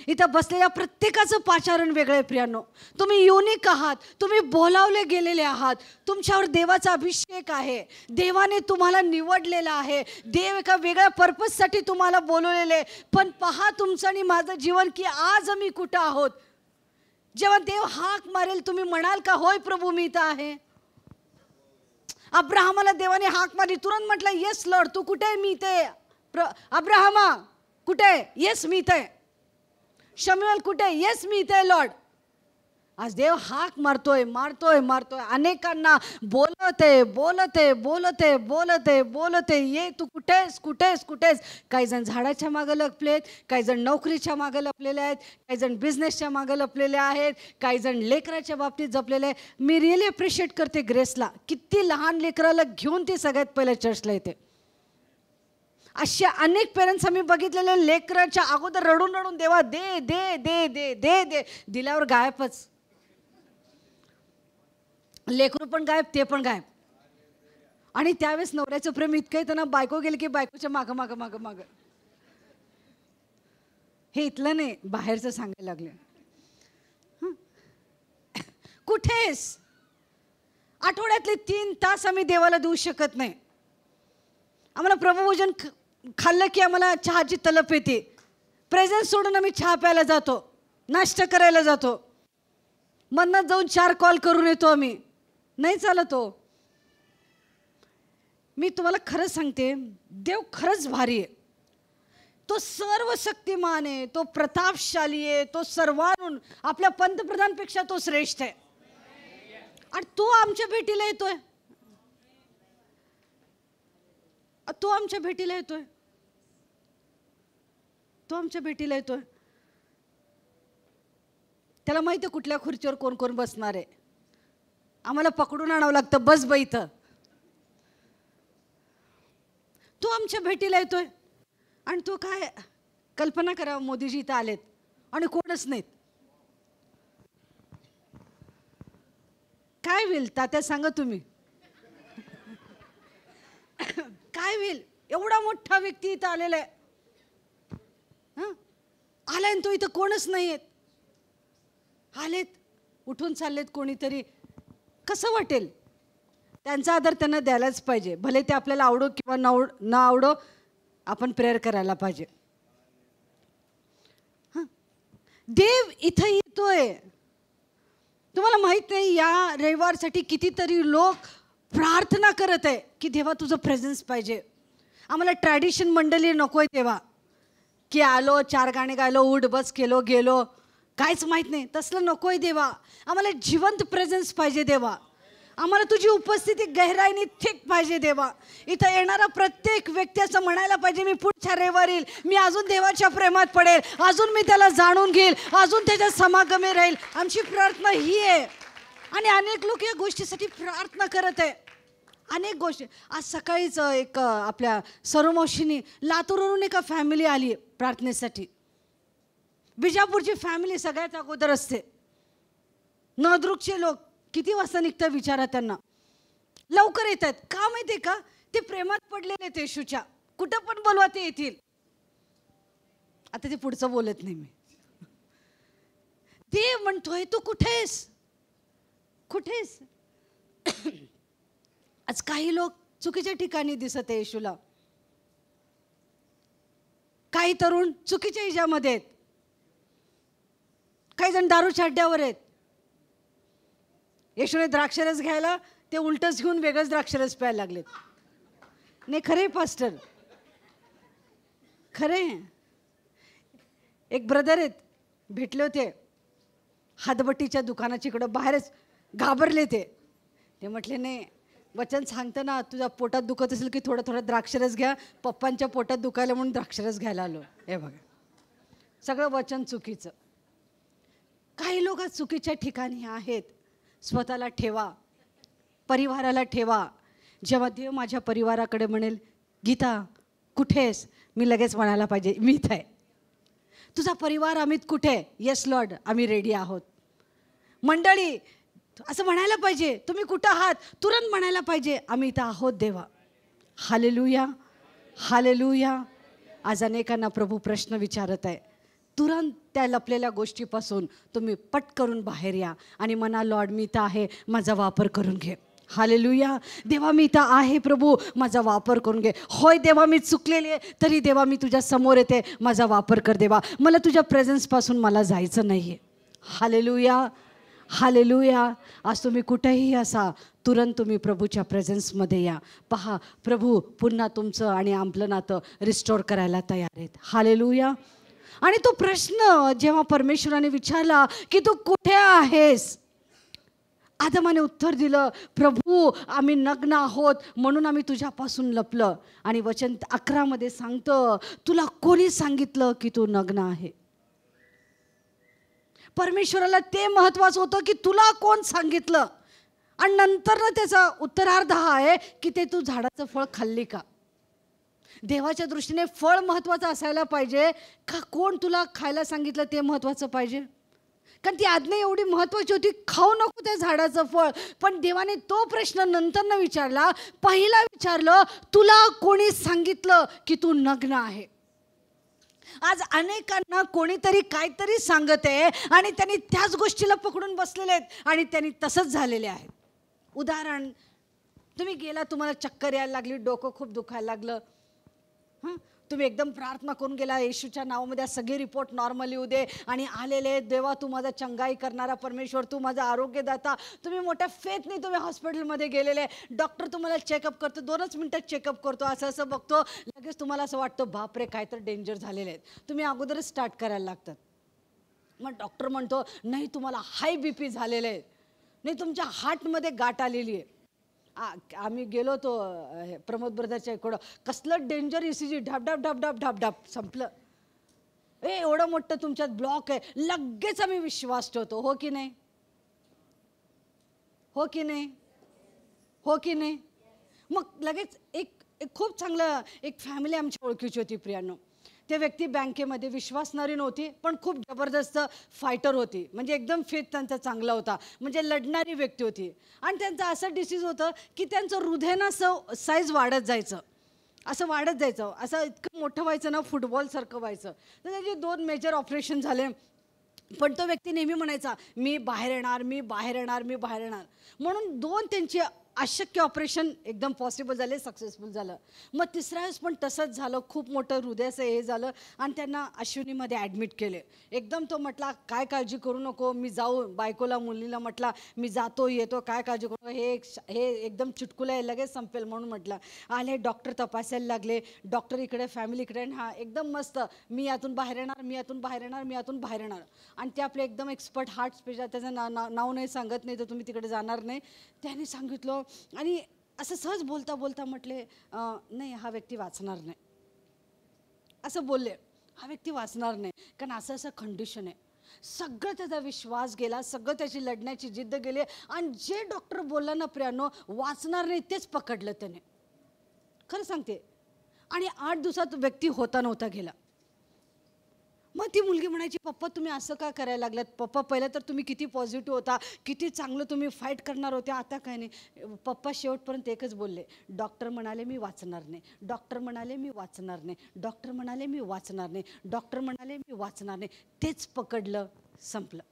इथं बसलेल्या प्रत्येकाचं पाचारण वेगळं आहे प्रियांनो. तुम्ही युनिक आहात, तुम्ही बोलावले गेलेले आहात, तुमच्यावर देवाचा अभिषेक आहे, देवाने तुम्हाला निवडलेलं आहे, देव एका वेगळ्या पर्पजसाठी तुम्हाला बोलवलेले. पण पहा तुमचं आणि माझं जीवन की आज आम्ही कुठं आहोत. जेव्हा देव हाक मारेल तुम्ही म्हणाल का होय प्रभू मी इथं आहे? अब्राहमाला देवाने हाक मारली, तुरंत म्हटलं येस लॉर्ड, तू कुठे आहे? मी इथे. अब्राहमा कुठे? येस मी इथे. शम्युएल कुठे? येस मी इथे लॉर्ड. आज देव हाक मारतोय मारतोय मारतोय, अनेकांना बोलते बोलते बोलते बोलते बोलते, ये तू कुठेस कुठेस कुठेस. काही जण झाडाच्या मागं लपलेत, काही जण नोकरीच्या मागं लपलेले आहेत, काही जण बिझनेसच्या मागं लपलेले आहेत, काही जण लेकराच्या बाबतीत जपलेले आहेत. मी रिअली अप्रिशिएट करते ग्रेसला, किती लहान लेकराला घेऊन ती सगळ्यात पहिल्या चर्चला येते. अशा अनेक पेरेंट्स आम्ही बघितलेले, लेकराच्या अगोदर रडून रडून देवा दे दे दे दे दे दे, दिल्यावर गायबच. लेकरू पण गायब, ते पण गायब. आणि त्यावेळेस नवऱ्याचं प्रेम इतकं आहे त्यांना, बायको गेली की बायकोच्या मागं मागं मागं मागं. हे इथलं नाही, बाहेरचं सांगायला लागले. कुठेस? आठवड्यातले 3 तास आम्ही देवाला देऊ शकत नाही. आम्हाला प्रभुभोजन खाल्लं की आम्हाला चहाची तलप येते. प्रेझेन्स सोडून आम्ही चहा प्यायला जातो, नाश्ता करायला जातो, मधनं जाऊन 4 कॉल करून येतो आम्ही. नाही चालत हो. मी तुम्हाला खरं सांगते, देव खरंच भारी आहे. तो सर्व शक्तिमान आहे, तो प्रतापशाली आहे, तो सर्वांहून आपल्या पंतप्रधानपेक्षा तो श्रेष्ठ आहे. आणि तो आमच्या भेटीला येतोय, तो आमच्या भेटीला येतोय, तो आमच्या भेटीला येतोय. त्याला माहिती आहे कुठल्या खुर्चीवर कोण कोण बसणार आहे. आम्हाला पकडून आणावं लागतं, बस बाई इथं. तो आमच्या भेटीला येतोय. आणि तो काय, कल्पना करा मोदीजी इथं आलेत आणि कोणच नाहीत. काय होईल तात्या सांगा तुम्ही? काय होईल? एवढा मोठा व्यक्ती इथं आलेला आहे, आलाय तो इथं कोणच नाहीयेत. आलेत, उठून चाललेत कोणीतरी, कसं वाटेल? त्यांचा आदर त्यांना द्यायलाच पाहिजे, भले ते आपल्याला आवडो किंवा न आवडो. आपण प्रेयर करायला पाहिजे. देव इथं येतोय. तुम्हाला माहित नाही, या रविवारसाठी कितीतरी लोक प्रार्थना करत आहे की देवा तुझं प्रेझेन्स पाहिजे. आम्हाला ट्रॅडिशन मंडळी नको आहे तेव्हा, की आलो 4 गाणे गायलो, उठ बस केलो गेलो, काहीच माहीत नाही, तसलं नको आहे देवा. आम्हाला जिवंत प्रेझेन्स पाहिजे देवा. आम्हाला तुझी उपस्थिती गहराईने ठीक पाहिजे देवा. इथं येणारा प्रत्येक व्यक्ती असं म्हणायला पाहिजे, मी पुढच्या रविवारी येईल, मी अजून देवाच्या प्रेमात पडेल, अजून मी त्याला जाणून घेईल, अजून त्याच्या समागमे राहील. आमची प्रार्थना ही आहे. आणि अनेक लोक या गोष्टीसाठी प्रार्थना करत आहे, अनेक गोष्टी. आज सकाळीच एक आपल्या सरोमावशीनी लातूरवरून एका फॅमिली आली प्रार्थनेसाठी. बिजापूरची फॅमिली सगळ्यात अगोदर असते. नळदुर्गचे लोक किती वाजता निघतात विचारा त्यांना. लवकर येत आहेत. का माहिती आहे का? ते प्रेमात पडलेले आहेत येशूच्या. कुठं पण बोलवा ते येतील. आता ते पुढचं बोलत नाही मी. देव म्हणतोय तू कुठेस? कुठेस? आज काही लोक चुकीच्या ठिकाणी दिसत आहे येशूला. काही तरुण चुकीच्या हिजामध्ये आहेत, काही जण दारूच्या अड्ड्यावर आहेत. येशूने द्राक्षरस घ्यायला ते उलटच घेऊन वेगळंच द्राक्षरस प्यायला लागलेत. नाही खरे पास्टर, खरे. एक ब्रदर आहेत, भेटले होते हातभट्टीच्या दुकानाच्या इकडं बाहेरच, घाबरले ते. ते म्हटले नाही, वचन सांगतं ना, तुझ्या पोटात दुखत असेल की थोडं थोडं द्राक्षरस घ्या. पप्पांच्या पोटात दुखायला म्हणून द्राक्षरस घ्यायला आलो. हे बघा, सगळं वचन चुकीचं. काही लोक चुकीच्या ठिकाणी आहेत. स्वतःला ठेवा, परिवाराला ठेवा. जेव्हा देव माझ्या परिवाराकडे म्हणेल गीता कुठेस, मी लगेच म्हणायला पाहिजे मी इथं आहे. तुझा परिवार अमित कुठे? येस लॉर्ड, आम्ही रेडी आहोत. मंडळी असं म्हणायला पाहिजे. तुम्ही कुठं आहात? तुरंत म्हणायला पाहिजे आम्ही इथं आहोत देवा. Hallelujah, hallelujah. आज अनेकांना प्रभू प्रश्न विचारत आहे. तुरंत त्या लपलेल्या गोष्टीपासून तुम्ही पट करून बाहेर या आणि म्हणा लॉर्ड मी इथं आहे, माझा वापर करून घे. हालेलुया. देवा मी इथं आहे प्रभू, माझा वापर करून घे. होय देवा मी चुकलेली आहे, तरी देवा मी तुझ्या समोर येते, माझा वापर कर देवा. मला तुझ्या प्रेझेन्सपासून मला जायचं नाही आहे. Hallelujah, hallelujah. आज तुम्ही कुठेही असा, तुरंत तुम्ही प्रभूच्या प्रेझेन्समध्ये या. पहा, प्रभू पुन्हा तुमचं आणि आपलं नातं रिस्टोर करायला तयार आहेत. हालेलुया. आणि तो प्रश्न जेव्हा परमेश्वराने विचारला की तू कुठे आहेस, आदमाने उत्तर दिलं, प्रभू आम्ही नग्न आहोत म्हणून आम्ही तुझ्यापासून लपलं. आणि वचन 11 मध्ये सांगतं, तुला कोणी सांगितलं की तू नग्न आहे? परमेश्वराला ते महत्वाचं होतं की तुला कोण सांगितलं. आणि नंतर ना त्याचा उत्तरार्ध हा आहे की ते तू झाडाचं फळ खाल्ली का. देवाच्या दृष्टीने फळ महत्वाचं असायला पाहिजे का कोण तुला खायला सांगितलं ते महत्वाचं पाहिजे? कारण ती आज्ञा एवढी महत्वाची होती, खाऊ नको त्या झाडाचं फळ. पण देवाने तो प्रश्न नंतर न विचारला, पहिला विचारलं, तुला कोणी सांगितलं की तू नग्न आहे? आज अनेकांना कोणीतरी काहीतरी सांगत आहे आणि त्यांनी त्याच गोष्टीला पकडून बसलेले आहेत आणि त्यांनी तसंच झालेले आहेत. उदाहरण, तुम्ही गेला, तुम्हाला चक्कर यायला लागली, डोकं खूप दुखायला लागलं, तुम्ही एकदम प्रार्थना करून गेला, येशूच्या नावामध्ये सगळे रिपोर्ट नॉर्मल येऊ दे, आणि आलेले देवा तू माझा चंगाई करणारा परमेश्वर, तू माझा आरोग्यदाता. तुम्ही मोठ्या फेथने तुम्ही हॉस्पिटलमध्ये गेलेले, डॉक्टर तुम्हाला चेकअप करतो, 2च मिनिटात चेकअप करतो, असं असं बघतो, लगेच तुम्हाला असं वाटतं बापरे काय तर डेंजर झालेले आहेत. तुम्ही अगोदरच स्टार्ट करायला लागतात. मग डॉक्टर म्हणतो नाही तुम्हाला हाय BP झालेलं आहे, नाही तुमच्या हार्टमध्ये गाठ आलेली आहे. आम्ही गेलो तो प्रमोद ब्रदरच्या इकडं, कसलं डेंजर ECG, ढाप ढाप ढाप ढाप ढाप ढाप संपलं. एवढं मोठं तुमच्यात ब्लॉक आहे. लगेच आम्ही विश्वास ठेवतो. हो की नाही? हो की नाही? हो की नाही? मग लगेच एक खूप चांगलं एक फॅमिली आमच्या ओळखीची होती प्रियांनो. ते व्यक्ती बँकेमध्ये विश्वासणारी नव्हती, पण खूप जबरदस्त फायटर होती. म्हणजे एकदम फेथ त्यांचा चांगला होता, म्हणजे लढणारी व्यक्ती होती. आणि त्यांचं असं डिसीज होतं की त्यांचं हृदयानं साईज वाढत जायचं, असं वाढत जायचं, असं इतकं मोठं व्हायचं ना, फुटबॉलसारखं व्हायचं. तर त्याचे 2 मेजर ऑपरेशन झाले. पण तो व्यक्ती नेहमी म्हणायचा मी बाहेर येणार, मी बाहेर येणार, मी बाहेर येणार. म्हणून 2 त्यांचे अशक्य ऑपरेशन एकदम पॉसिबल झाले, सक्सेसफुल झालं. मग तिसऱ्या वेळेस पण तसंच झालं, खूप मोठं हृदयाचं हे झालं आणि त्यांना अश्विनीमध्ये ॲडमिट केले. एकदम तो म्हटला काय काळजी करू नको, मी जाऊ, बायकोला मुलीला म्हटला मी जातो येतो, काय काळजी करू नको, हे एकदम चुटकुलं आहे, लगेच संपेल म्हणून म्हटलं. आले डॉक्टर तपासायला लागले, डॉक्टर इकडे फॅमिली इकडे, हा एकदम मस्त, मी यातून बाहेर येणार, मी यातून बाहेर येणार, मी यातून बाहेर येणार. आणि ते आपले एकदम एक्सपर्ट हार्ट स्पेशल, त्याचं नाव नाही सांगत, नाही तर तुम्ही तिकडे जाणार नाही, त्याने सांगितलं. आणि असं सहज बोलता बोलता म्हटले नाही हा व्यक्ती वाचणार नाही, असं बोलले, हा व्यक्ती वाचणार नाही, कारण असं असं कंडिशन आहे. सगळं त्याचा विश्वास गेला, सगळं त्याची लढण्याची जिद्द गेली. आणि जे डॉक्टर बोलला ना प्रियांनो वाचणार नाही, तेच पकडलं त्याने, खरं सांगते. आणि 8 दिवसात व्यक्ती होता नव्हता गेला. मग ती मुलगी म्हणायची पप्पा तुम्ही असं का करायला लागलात, पप्पा पहिलं तर तुम्ही किती पॉझिटिव्ह होता, किती चांगलं तुम्ही फाईट करणार होते, आता काय नाही. पप्पा शेवटपर्यंत एकच बोलले, डॉक्टर म्हणाले मी वाचणार नाही, डॉक्टर म्हणाले मी वाचणार नाही, डॉक्टर म्हणाले मी वाचणार नाही, डॉक्टर म्हणाले मी वाचणार नाही, तेच पकडलं, संपलं.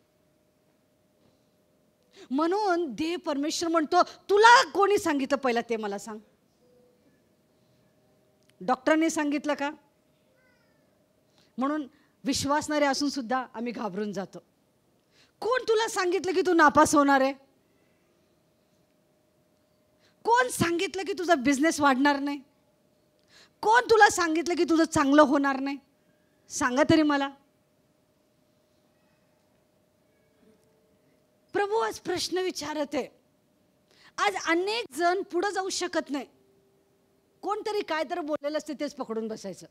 म्हणून देव परमेश्वर म्हणतो तुला कोणी सांगितलं पहिला ते मला सांग. डॉक्टरांनी सांगितलं का? म्हणून विश्वासणारे असून सुद्धा आम्ही घाबरून जातो. कोण तुला सांगितलं की तू नापास होणार आहे? कोण सांगितलं की तुझा बिझनेस वाढणार नाही? कोण तुला सांगितलं की तुझं चांगलं होणार नाही? सांगा तरी मला. प्रभू आज प्रश्न विचारत आहे. आज अनेक जण पुढे जाऊ शकत नाही. कोणतरी काय तर बोललेलं असते तेच पकडून बसायचं.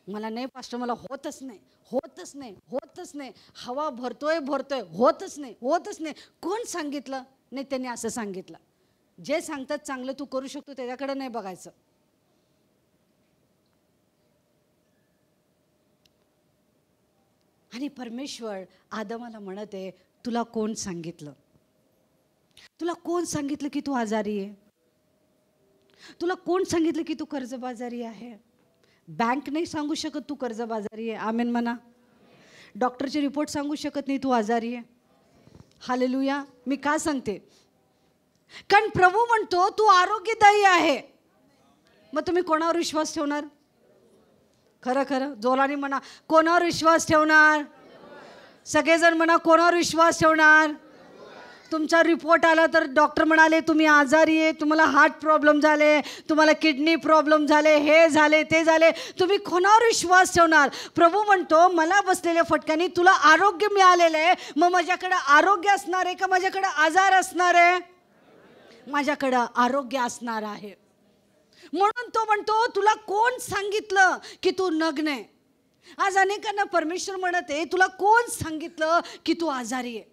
मला नाही पास्टर, मला होतच नाही, होतच नाही, होतच नाही, हवा भरतोय भरतोय, होतच नाही, होतच नाही. कोण सांगितलं? नाही, त्यांनी असं सांगितलं. जे सांगतात चांगलं तू करू शकतो त्याच्याकडे नाही बघायचं. आणि परमेश्वर आदमाला म्हणत आहे, तुला कोण सांगितलं? तुला कोण सांगितलं की तू आजारी आहे? तुला कोण सांगितलं की तू कर्जबाजारी आहे? बँक नाही सांगू शकत तू कर्जबाजारी आहे. आमेन म्हणा. डॉक्टरचे रिपोर्ट सांगू शकत नाही तू आजारी आहे. हालेलुया. मी का सांगते? कारण प्रभू म्हणतो तू आरोग्यदायी आहे. मग तुम्ही कोणावर विश्वास ठेवणार? खरं खरं जोराने म्हणा, कोणावर विश्वास ठेवणार? सगळेजण म्हणा, कोणावर विश्वास ठेवणार? तुमचा रिपोर्ट आला तर डॉक्टर म्हणाले तुम्ही आजारी आहे, तुम्हाला हार्ट प्रॉब्लेम झाले, तुम्हाला किडनी प्रॉब्लेम झाले, हे झाले ते झाले, तुम्ही कोणावर विश्वास ठेवणार? प्रभू म्हणतो मला बसलेल्या फटक्याने तुला आरोग्य मिळालेलं आहे. मग माझ्याकडे आरोग्य असणार आहे का माझ्याकडे आजार असणार आहे? माझ्याकडं आरोग्य असणार आहे. म्हणून तो म्हणतो तुला कोण सांगितलं की तू नग्न आहे? आज अनेकांना परमेश्वर म्हणत आहे तुला कोण सांगितलं की तू आजारी आहे?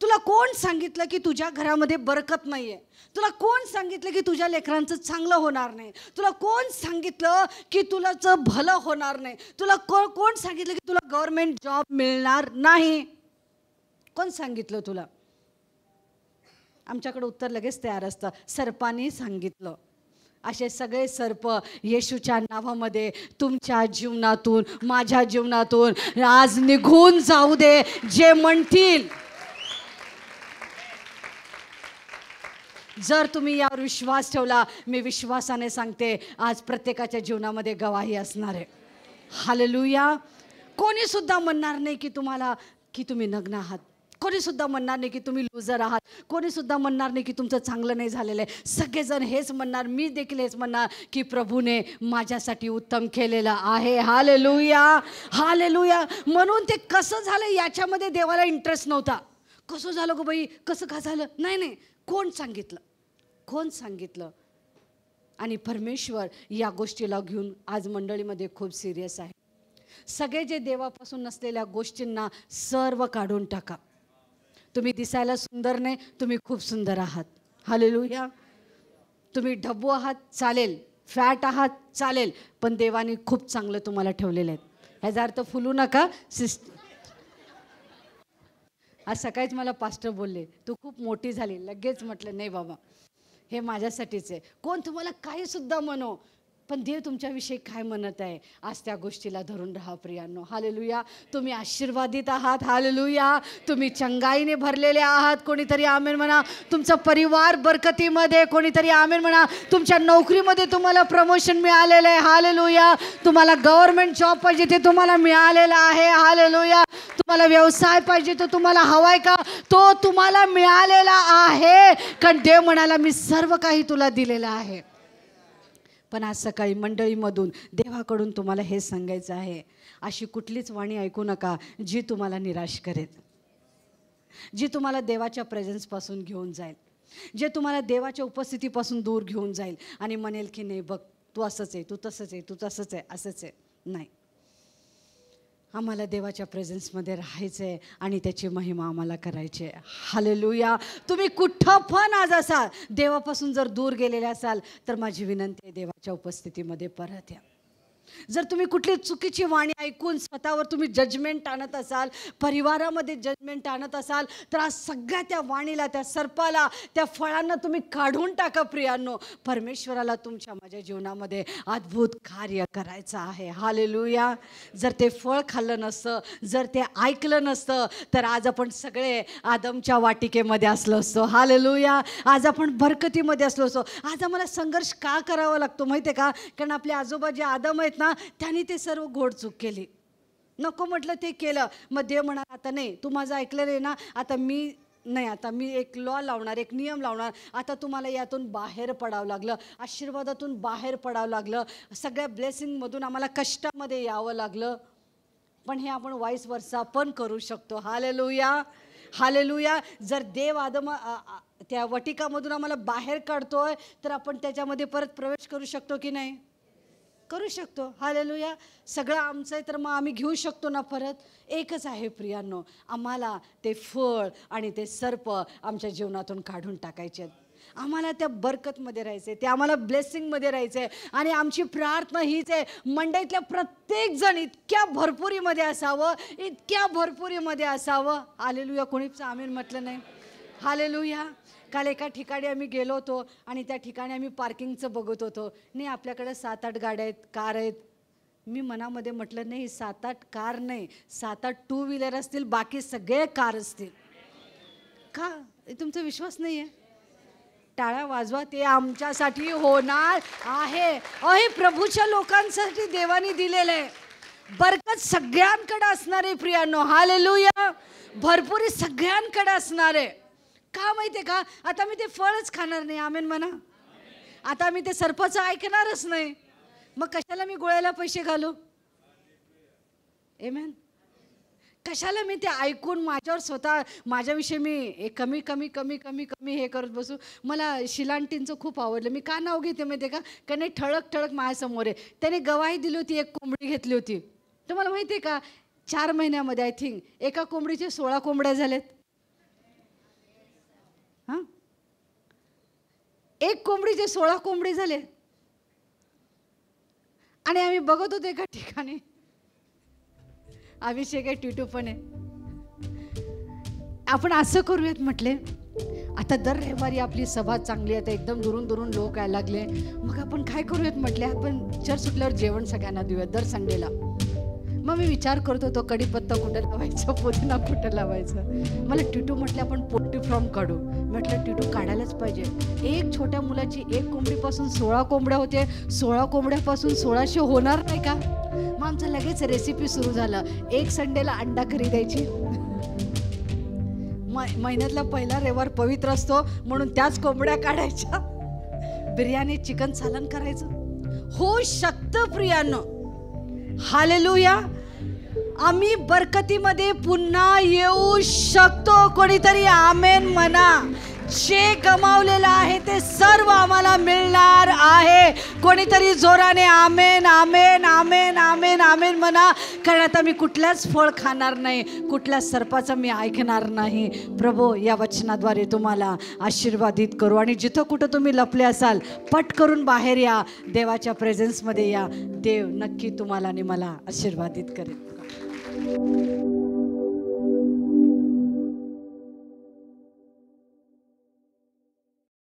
तुला कोण सांगितलं की तुझ्या घरामध्ये बरकत नाही आहे? तुला कोण सांगितलं की तुझ्या लेकरांचं चांगलं होणार नाही? तुला कोण सांगितलं की तुलाचं भलं होणार नाही? तुला कोण सांगितलं की तुला गव्हर्नमेंट जॉब मिळणार नाही? कोण सांगितलं तुला? आमच्याकडे उत्तर लगेच तयार असतं, सर्पाने सांगितलं. असे सगळे सर्प येशूच्या नावामध्ये तुमच्या जीवनातून माझ्या जीवनातून आज निघून जाऊ दे. जे म्हणतील, जर तुम्ही यावर विश्वास ठेवला, मी विश्वासाने सांगते आज प्रत्येकाच्या जीवनामध्ये गवाही असणार आहे. हालेलुया. कोणी सुद्धा म्हणणार नाही की तुम्हाला की तुम्ही नग्न आहात. कोणी सुद्धा म्हणणार नाही की तुम्ही लूजर आहात. कोणी सुद्धा म्हणणार नाही की तुमचं चांगलं नाही झालेलं आहे. सगळेजण हेच म्हणणार, मी देखील हेच म्हणणार की प्रभूने माझ्यासाठी उत्तम केलेलं आहे. Hallelujah, hallelujah. म्हणून ते कसं झालं याच्यामध्ये देवाला इंटरेस्ट नव्हता. कसं झालं गो बाई, कसं का झालं? नाही नाही, कोण सांगितलं? कोण सांगितलं? आणि परमेश्वर या गोष्टीला घेऊन आज मंडळीमध्ये खूप सिरियस आहे. सगळे जे देवापासून नसलेल्या गोष्टींना सर्व काढून टाका. तुम्ही दिसायला सुंदर नाही, तुम्ही खूप सुंदर आहात. हालेलुया. तुम्ही ढब्बू आहात चालेल, फॅट आहात चालेल, पण देवाने खूप चांगलं तुम्हाला ठेवलेलं आहे. ह्याचा अर्थ फुलू नका सिस्टर. आज सकाळीच मला पास्टर बोलले तू खूप मोठी झाली. लगेच म्हटलं नाही बाबा, हे माझ्यासाठीच आहे. कोण तुम्हाला काही सुद्धा म्हणो, पण देव तुमच्याविषयी काय म्हणत आहे आज त्या गोष्टीला धरून राहा प्रियांनो. हालेलुया. तुम्ही आशीर्वादित आहात. हालेलुया. तुम्ही चंगाईने भरलेले आहात. कोणीतरी आमेन म्हणा. तुमचा परिवार बरकतीमध्ये, कोणीतरी आमेन म्हणा. तुमच्या नोकरीमध्ये तुम्हाला प्रमोशन मिळालेलं आहे. हालेलुया. तुम्हाला गव्हर्नमेंट जॉब पाहिजे ते तुम्हाला मिळालेला आहे. हालेलुया. तुम्हाला व्यवसाय पाहिजे तो तुम्हाला हवाय का? तो तुम्हाला मिळालेला आहे. कारण देव म्हणाला मी सर्व काही तुला दिलेलं आहे. पण आज सकाळी मंडळीमधून देवाकडून तुम्हाला हे सांगायचं आहे, अशी कुठलीच वाणी ऐकू नका जी तुम्हाला निराश करेल, जी तुम्हाला देवाच्या प्रेझेन्सपासून घेऊन जाईल, जे तुम्हाला देवाच्या उपस्थितीपासून दूर घेऊन जाईल आणि म्हणेल की नाही बघ तू असंच आहे, तू तसंच आहे, तू तसंच आहे, असंच आहे. नाही, आम्हाला देवाच्या प्रेझेन्समध्ये राहायचं आहे आणि त्याची महिमा आम्हाला करायची आहे. हालेलुया. तुम्ही कुठं पण आज असाल, देवापासून जर दूर गेलेले असाल तर माझी विनंती आहे देवाच्या उपस्थितीमध्ये परत या. जर तुम्ही कुठली चुकीची वाणी ऐकून स्वतःवर तुम्ही जजमेंट आणत असाल, परिवारामध्ये जजमेंट आणत असाल, तर आज सगळ्या त्या वाणीला, त्या सर्पाला, त्या फळांना तुम्ही काढून टाका प्रियांनो. परमेश्वराला तुमच्या माझ्या जीवनामध्ये अद्भुत कार्य करायचं आहे. हालेलुया. जर ते फळ खाल्लं नसतं, जर ते ऐकलं नसतं, तर आज आपण सगळे आदमच्या वाटिकेमध्ये असलो असतो. हालेलुया. आज आपण बरकतीमध्ये असलो असतो. आज आम्हाला संघर्ष का करावा लागतो माहिती आहे का? कारण आपले आजोबा जे आदम आहेत ना, त्यांनी ते सर्व घोडचूक केली. नको म्हटलं ते केलं. मग देव म्हणाला आता नाही, तू माझं ऐकलं नाही ना, आता मी एक लॉ लावणार, एक नियम लावणार. आता तुम्हाला यातून बाहेर पडावं लागलं, आशीर्वादातून बाहेर पडावं लागलं, सगळ्या ब्लेसिंगमधून आम्हाला कष्टामध्ये यावं लागलं. पण हे आपण वाईस वर्सा पण करू शकतो. Hallelujah, hallelujah. जर देव त्या वटिकामधून आम्हाला बाहेर काढतोय, तर आपण त्याच्यामध्ये परत प्रवेश करू शकतो की नाही? करू शकतो. हालेलुया. सगळं आमचं आहे, तर मग आम्ही घेऊ शकतो ना परत. एकच आहे प्रियांनो, आम्हाला ते फळ आणि ते सर्प आमच्या जीवनातून काढून टाकायचे आहेत. आम्हाला त्या बरकतमध्ये राहायचं आहे, ते आम्हाला ब्लेसिंगमध्ये राहायचं आहे. आणि आमची प्रार्थना हीच आहे, मंडईतल्या प्रत्येक जण इतक्या भरपुरीमध्ये असावं, इतक्या भरपुरीमध्ये असावं. हालेलुया. कोणीच आमीन म्हटलं नाही? हालेलुया. काल एका ठिकाणी आम्ही गेलो होतो आणि त्या ठिकाणी आम्ही पार्किंगचं बघत होतो. नाही, आपल्याकडे 7-8 गाड्या आहेत, कार आहेत. मी मनामध्ये म्हटलं नाही, 7-8 कार नाही, 7-8 टू व्हीलर असतील, बाकी सगळे कार असतील. का? तुमचा विश्वास नाही आहे? टाळ्या वाजवा, ते आमच्यासाठी होणार आहे. हे प्रभूच्या लोकांसाठी देवाने दिलेलं आहे. बरकत सगळ्यांकडे असणार आहे प्रियांनो. हालेलुया. भरपुरी सगळ्यांकडे असणार आहे. का माहिती आहे का? आता मी ते फळच खाणार नाही. आमेन म्हणा. आता मी ते सर्पाचं ऐकणारच नाही. मग कशाला मी गोळ्याला पैसे घालू? आमेन. कशाला मी ते ऐकून माझ्यावर स्वतः माझ्याविषयी मी कमी कमी कमी कमी कमी हे करत बसू? मला शिलांटींचं खूप आवडलं. मी का नाव घेते माहिती आहे का? का नाही, ठळक ठळक माझ्यासमोर आहे. त्याने गवाही दिली होती, एक कोंबडी घेतली होती. तुम्हाला माहिती आहे का? 4 महिन्यामध्ये आय थिंक एका कोंबडीचे 16 कोंबड्या झालेत. हां, एक कोंबडीचे 16 कोंबडी झाले. आणि आम्ही बघत होतो एका ठिकाणी, अभिषेक आहे, टिटू पण आहे. आपण असं करूयात म्हटले, आता दर रविवारी आपली सभा चांगली आहे, आता एकदम दुरून दुरून लोक यायला लागले. मग आपण काय करूयात म्हटले, आपण चर्च सुटल्यावर जेवण सगळ्यांना देऊयात दर संडेला. मग मी विचार करत होतो, कढीपत्ता कुठं लावायचं, पुदिना कुठं लावायचं. मला टिटू म्हटले, आपण पोल्ट्री फार्म काढू. म्हटलं टिटू काढायलाच पाहिजे. एक छोट्या मुलाची एक कोंबडीपासून 16 कोंबड्या होते, 16 कोंबड्यापासून 1600 होणार नाही का? मग आमचं लगेच रेसिपी सुरू झालं. एक संडेला अंडा करी द्यायची. महिन्यातला पहिला रविवार पवित्र असतो म्हणून त्याच कोंबड्या काढायच्या. बिर्याणी, चिकन सालन करायचं. होऊ शकतं प्रियांनो. हालेलुया. आम्ही बरकतीमध्ये पुन्हा येऊ शकतो. कोणीतरी आमेन म्हणा. जे गमावलेलं आहे ते सर्व आम्हाला मिळणार आहे. कोणीतरी जोराने आमेन आमेन आमेन आमेन आमेन म्हणा. कारण आता मी कुठल्याच फळ खाणार नाही, कुठल्या सर्पाचं मी ऐकणार नाही. प्रभू या वचनाद्वारे तुम्हाला आशीर्वादित करू. आणि जिथं कुठं तुम्ही लपले असाल, पट करून बाहेर या, देवाच्या प्रेझेन्समध्ये या. देव नक्की तुम्हाला आणि मला आशीर्वादित करेल.